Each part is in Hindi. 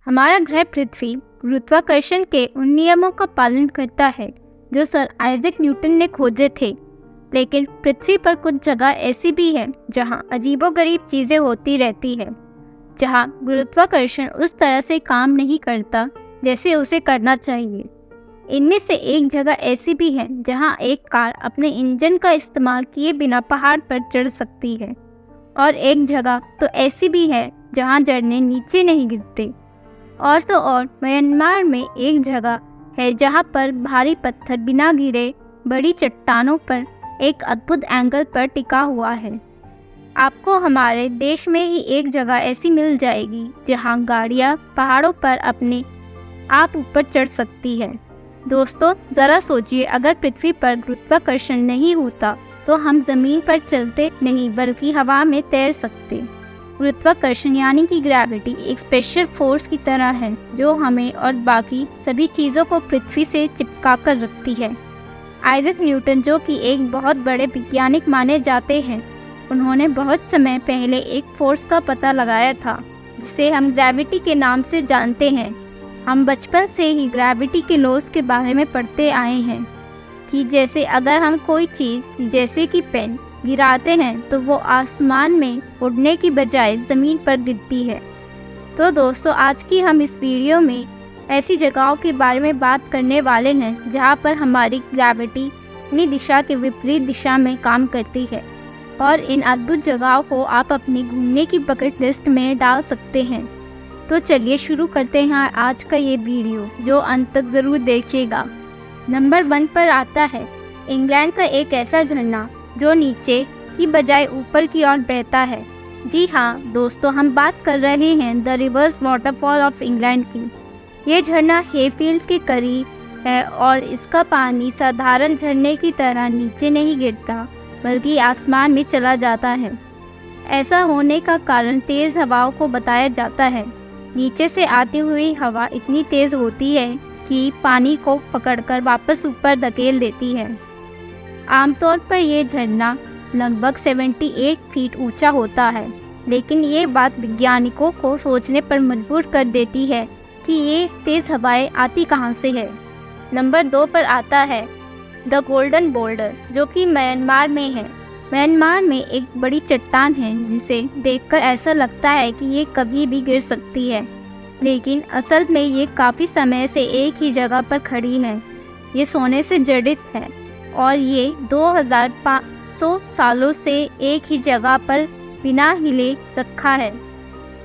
हमारा ग्रह पृथ्वी गुरुत्वाकर्षण के उन नियमों का पालन करता है जो सर आइजैक न्यूटन ने खोजे थे। लेकिन पृथ्वी पर कुछ जगह ऐसी भी है जहां अजीबोगरीब चीज़ें होती रहती है, जहां गुरुत्वाकर्षण उस तरह से काम नहीं करता जैसे उसे करना चाहिए। इनमें से एक जगह ऐसी भी है जहां एक कार अपने इंजन का इस्तेमाल किए बिना पहाड़ पर चढ़ सकती है, और एक जगह तो ऐसी भी है जहां झरने नीचे नहीं गिरते। और तो और म्यांमार में एक जगह है जहां पर भारी पत्थर बिना गिरे बड़ी चट्टानों पर एक अद्भुत एंगल पर टिका हुआ है। आपको हमारे देश में ही एक जगह ऐसी मिल जाएगी जहां गाड़ियां पहाड़ों पर अपने आप ऊपर चढ़ सकती है। दोस्तों, ज़रा सोचिए, अगर पृथ्वी पर गुरुत्वाकर्षण नहीं होता तो हम ज़मीन पर चलते नहीं बल्कि हवा में तैर सकते। गुरुत्वाकर्षण यानी कि ग्रेविटी एक स्पेशल फोर्स की तरह है जो हमें और बाकी सभी चीज़ों को पृथ्वी से चिपका कर रखती है। आइजैक न्यूटन, जो कि एक बहुत बड़े वैज्ञानिक माने जाते हैं, उन्होंने बहुत समय पहले एक फोर्स का पता लगाया था जिसे हम ग्रेविटी के नाम से जानते हैं। हम बचपन से ही ग्रेविटी के लॉज के बारे में पढ़ते आए हैं कि जैसे अगर हम कोई चीज़ जैसे कि पेन गिराते हैं तो वो आसमान में उड़ने की बजाय ज़मीन पर गिरती है। तो दोस्तों, आज की हम इस वीडियो में ऐसी जगहों के बारे में बात करने वाले हैं जहाँ पर हमारी ग्रेविटी अपनी दिशा के विपरीत दिशा में काम करती है, और इन अद्भुत जगहों को आप अपनी घूमने की बकेट लिस्ट में डाल सकते हैं। तो चलिए शुरू करते हैं आज का ये वीडियो, जो अंत तक ज़रूर देखिएगा। नंबर 1 पर आता है इंग्लैंड का एक ऐसा झरना जो नीचे की बजाय ऊपर की ओर बहता है। जी हाँ दोस्तों, हम बात कर रहे हैं the reverse waterfall of England की। ये झरना हेफील्ड के करीब है और इसका पानी साधारण झरने की तरह नीचे नहीं गिरता बल्कि आसमान में चला जाता है। ऐसा होने का कारण तेज़ हवाओं को बताया जाता है। नीचे से आती हुई हवा इतनी तेज़ होती है कि पानी को पकड़कर वापस ऊपर धकेल देती है। आमतौर पर यह झरना लगभग 78 फीट ऊंचा होता है, लेकिन ये बात वैज्ञानिकों को सोचने पर मजबूर कर देती है कि ये तेज़ हवाएं आती कहाँ से है। नंबर 2 पर आता है द गोल्डन बोल्डर, जो कि म्यांमार में है। म्यांमार में एक बड़ी चट्टान है जिसे देखकर ऐसा लगता है कि ये कभी भी गिर सकती है, लेकिन असल में ये काफ़ी समय से एक ही जगह पर खड़ी है। ये सोने से जड़ित है और ये 2500 सालों से एक ही जगह पर बिना हिले रखा है।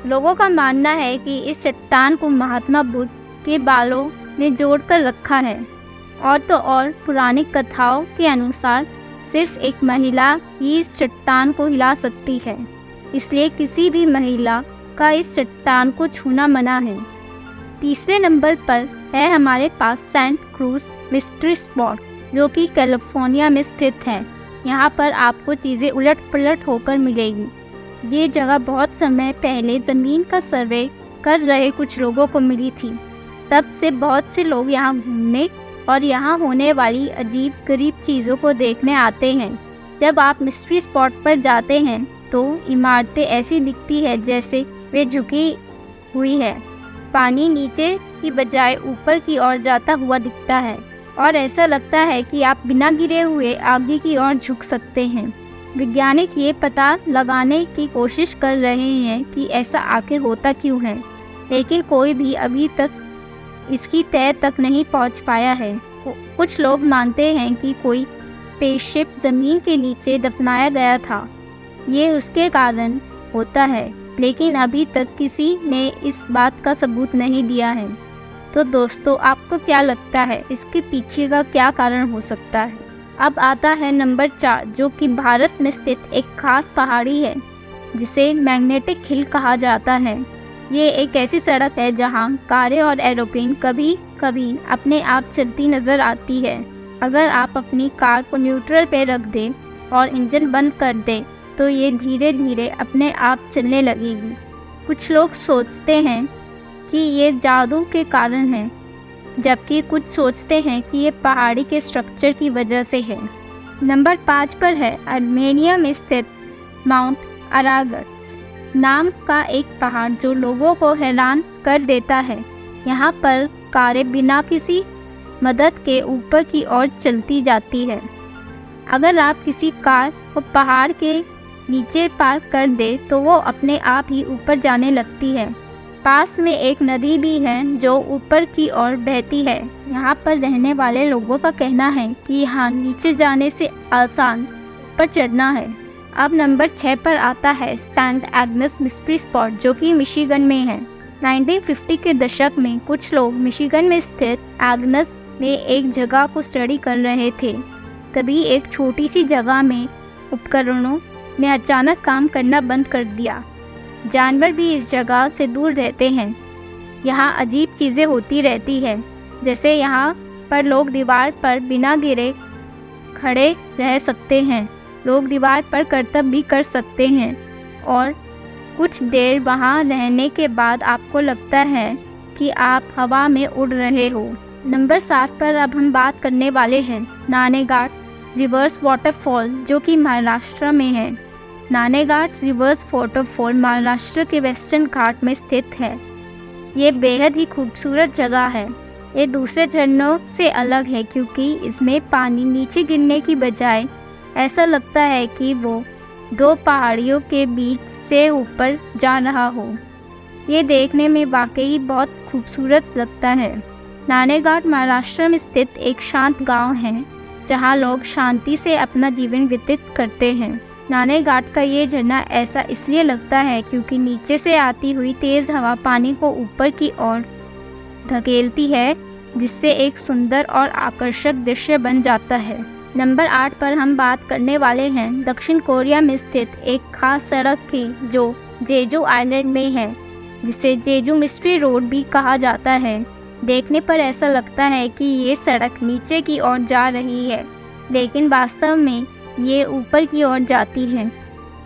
लोगों का मानना है कि इस चट्टान को महात्मा बुद्ध के बालों ने जोड़कर रखा है, और तो और पुरानी कथाओं के अनुसार सिर्फ एक महिला ही इस चट्टान को हिला सकती है, इसलिए किसी भी महिला का इस चट्टान को छूना मना है। तीसरे नंबर पर है हमारे पास सेंट क्रूज मिस्ट्री स्पॉट, जो कि कैलिफोर्निया में स्थित है। यहाँ पर आपको चीज़ें उलट पलट होकर मिलेगी। ये जगह बहुत समय पहले ज़मीन का सर्वे कर रहे कुछ लोगों को मिली थी। तब से बहुत से लोग यहाँ घूमने और यहाँ होने वाली अजीब गरीब चीज़ों को देखने आते हैं। जब आप मिस्ट्री स्पॉट पर जाते हैं तो इमारतें ऐसी दिखती है जैसे वे झुकी हुई है। पानी नीचे की बजाय ऊपर की ओर जाता हुआ दिखता है और ऐसा लगता है कि आप बिना गिरे हुए आगे की ओर झुक सकते हैं। वैज्ञानिक ये पता लगाने की कोशिश कर रहे हैं कि ऐसा आखिर होता क्यों है, लेकिन कोई भी अभी तक इसकी तह तक नहीं पहुंच पाया है। कुछ लोग मानते हैं कि कोई स्पेसशिप ज़मीन के नीचे दफनाया गया था, ये उसके कारण होता है, लेकिन अभी तक किसी ने इस बात का सबूत नहीं दिया है। तो दोस्तों, आपको क्या लगता है इसके पीछे का क्या कारण हो सकता है? अब आता है नंबर 4, जो कि भारत में स्थित एक खास पहाड़ी है जिसे मैग्नेटिक हिल कहा जाता है। ये एक ऐसी सड़क है जहां कारें और एरोप्लेन कभी कभी अपने आप चलती नज़र आती है। अगर आप अपनी कार को न्यूट्रल पे रख दें और इंजन बंद कर दें तो ये धीरे धीरे अपने आप चलने लगेगी। कुछ लोग सोचते हैं कि ये जादू के कारण है, जबकि कुछ सोचते हैं कि ये पहाड़ी के स्ट्रक्चर की वजह से है। नंबर 5 पर है आर्मेनिया में स्थित माउंट अरागस। नाम का एक पहाड़ जो लोगों को हैरान कर देता है। यहाँ पर कारें बिना किसी मदद के ऊपर की ओर चलती जाती है। अगर आप किसी कार को पहाड़ के नीचे पार्क कर दे तो वो अपने आप ही ऊपर जाने लगती है। पास में एक नदी भी है जो ऊपर की ओर बहती है। यहाँ पर रहने वाले लोगों का कहना है कि यहाँ नीचे जाने से आसान ऊपर चढ़ना है। अब नंबर 6 पर आता है सेंट एग्नेस मिस्ट्री स्पॉट, जो कि मिशिगन में है। 1950 के दशक में कुछ लोग मिशिगन में स्थित एग्नेस में एक जगह को स्टडी कर रहे थे। तभी एक छोटी सी जगह में उपकरणों ने अचानक काम करना बंद कर दिया। जानवर भी इस जगह से दूर रहते हैं। यहाँ अजीब चीज़ें होती रहती है, जैसे यहाँ पर लोग दीवार पर बिना गिरे खड़े रह सकते हैं, लोग दीवार पर करतब भी कर सकते हैं और कुछ देर वहाँ रहने के बाद आपको लगता है कि आप हवा में उड़ रहे हो। नंबर 7 पर अब हम बात करने वाले हैं नानेघाट रिवर्स वाटरफॉल, जो कि महाराष्ट्र में है। नानेघाट रिवर्स वाटरफॉल महाराष्ट्र के वेस्टर्न घाट में स्थित है। ये बेहद ही खूबसूरत जगह है। ये दूसरे झरनों से अलग है क्योंकि इसमें पानी नीचे गिरने की बजाय ऐसा लगता है कि वो दो पहाड़ियों के बीच से ऊपर जा रहा हो। ये देखने में वाकई बहुत खूबसूरत लगता है। नानेघाट महाराष्ट्र में स्थित एक शांत गांव है जहां लोग शांति से अपना जीवन व्यतीत करते हैं। नानेघाट का ये झरना ऐसा इसलिए लगता है क्योंकि नीचे से आती हुई तेज़ हवा पानी को ऊपर की ओर धकेलती है, जिससे एक सुंदर और आकर्षक दृश्य बन जाता है। नंबर 8 पर हम बात करने वाले हैं दक्षिण कोरिया में स्थित एक खास सड़क की, जो जेजू आइलैंड में है, जिसे जेजू मिस्ट्री रोड भी कहा जाता है। देखने पर ऐसा लगता है कि ये सड़क नीचे की ओर जा रही है, लेकिन वास्तव में ये ऊपर की ओर जाती है।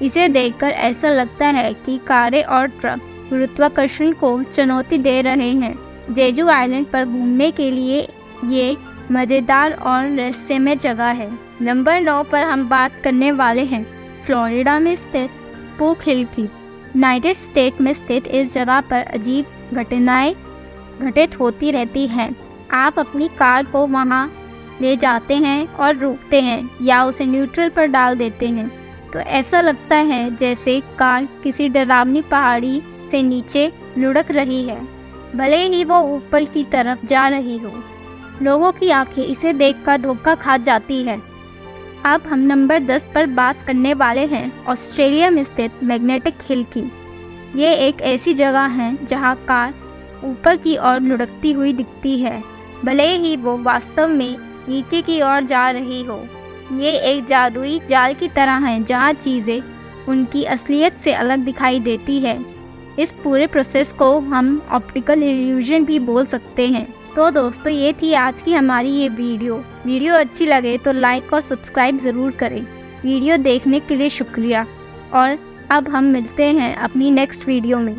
इसे देखकर ऐसा लगता है कि कारें और ट्रक गुरुत्वाकर्षण को चुनौती दे रहे हैं। जेजू आइलैंड पर घूमने के लिए ये मज़ेदार और रहस्यमय जगह है। नंबर 9 पर हम बात करने वाले हैं फ्लोरिडा में स्थित स्पूक हिल की। यूनाइटेड स्टेट में स्थित इस जगह पर अजीब घटनाएं घटित होती रहती हैं। आप अपनी कार को वहां ले जाते हैं और रोकते हैं या उसे न्यूट्रल पर डाल देते हैं तो ऐसा लगता है जैसे कार किसी डरावनी पहाड़ी से नीचे लुढ़क रही है, भले ही वो ऊपर की तरफ जा रही हो। लोगों की आंखें इसे देखकर धोखा खा जाती है। अब हम नंबर 10 पर बात करने वाले हैं ऑस्ट्रेलिया में स्थित मैग्नेटिक हिल की। ये एक ऐसी जगह है जहां कार ऊपर की ओर लुढ़कती हुई दिखती है, भले ही वो वास्तव में नीचे की ओर जा रही हो। ये एक जादुई जाल की तरह है जहाँ चीज़ें उनकी असलियत से अलग दिखाई देती है। इस पूरे प्रोसेस को हम ऑप्टिकल इल्यूजन भी बोल सकते हैं। तो दोस्तों, ये थी आज की हमारी ये वीडियो अच्छी लगे तो लाइक और सब्सक्राइब ज़रूर करें। वीडियो देखने के लिए शुक्रिया और अब हम मिलते हैं अपनी नेक्स्ट वीडियो में।